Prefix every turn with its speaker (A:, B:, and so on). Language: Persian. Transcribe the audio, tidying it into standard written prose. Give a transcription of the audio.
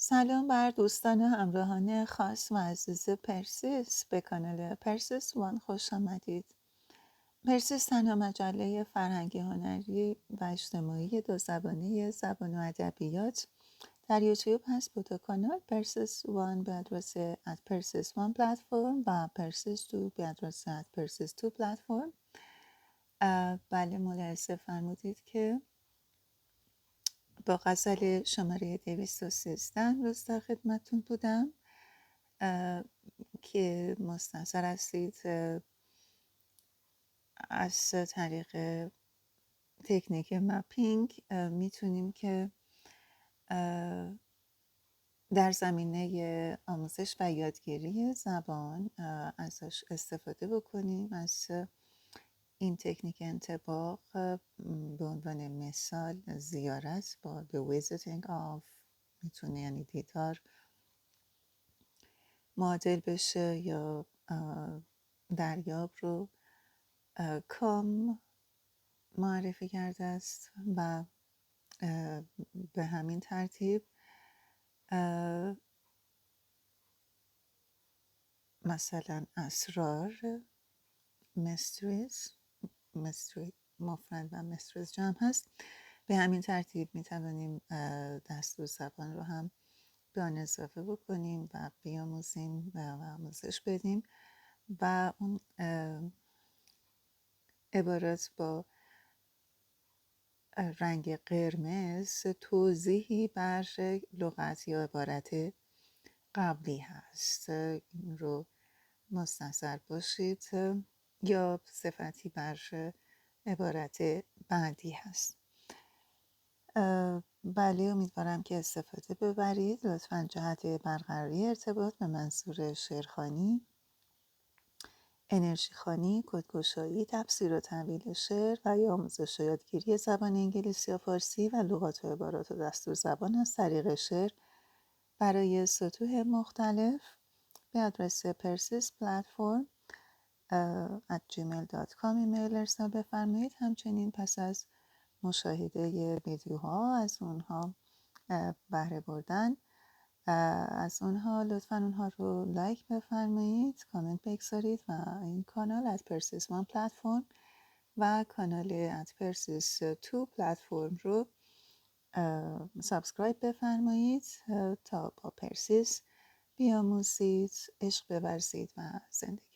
A: سلام بر دوستان و همراهان خاص و عزیز پرسیس. به کانال پرسیس وان خوش آمدید. پرسیس تنها مجله فرهنگی، هنری و اجتماعی دو زبانه زبان و ادبیات در یوتیوب هست. با دو کانال، پرسیس وان به آدرس پرسیس وان پلتفرم و پرسیس تو به آدرس پرسیس تو پلتفرم. بله، ملاحظه فرمودید که با غزل شماره 213 روز در خدمتون بودم که مستنصر هستید از طریق تکنیک مپینگ. میتونیم که در زمینه آموزش و یادگیری زبان ازش استفاده بکنیم. از این تکنیک انطباق به عنوان مثال زیارت با the visiting of میتونه یعنی دیدار معادل بشه، یا دریاب رو کام معرفی کرده است و به همین ترتیب مثلا اسرار mysteries مفرد و mysteries جمع هست. به همین ترتیب می توانیم دستور زبان رو هم به آن اضافه بکنیم و بیاموزیم و آموزش بدیم و اون عبارات با رنگ قرمز توضیحی بر لغت یا عبارت قبلی هست. این رو مستحضر باشید، یا صفتی بر عبارت بعدی هست. بله، امیدوارم که استفاده ببرید. لطفاً جهت برقراری ارتباط به منظور شعرخوانی، انرژی خوانی، کدگشایی، تفسیر و تحویل شعر و یا آموزش و یادگیری زبان انگلیسی و فارسی و لغات و عبارات و دستور زبان از طریق شعر برای سطوح مختلف به آدرس پرسیس پلتفرم @gmail.com ایمیل ارسال بفرمایید. همچنین پس از مشاهده ویدیوها از اونها بهره بردن از اونها، لطفاً اونها رو لایک بفرمایید، کامنت بگذارید و این کانال از پرسیس وان پلتفرم و کانال از پرسیس تو پلتفرم رو سابسکرایب بفرمایید تا با پرسیس بیاموزید، عشق بورزید و زندگی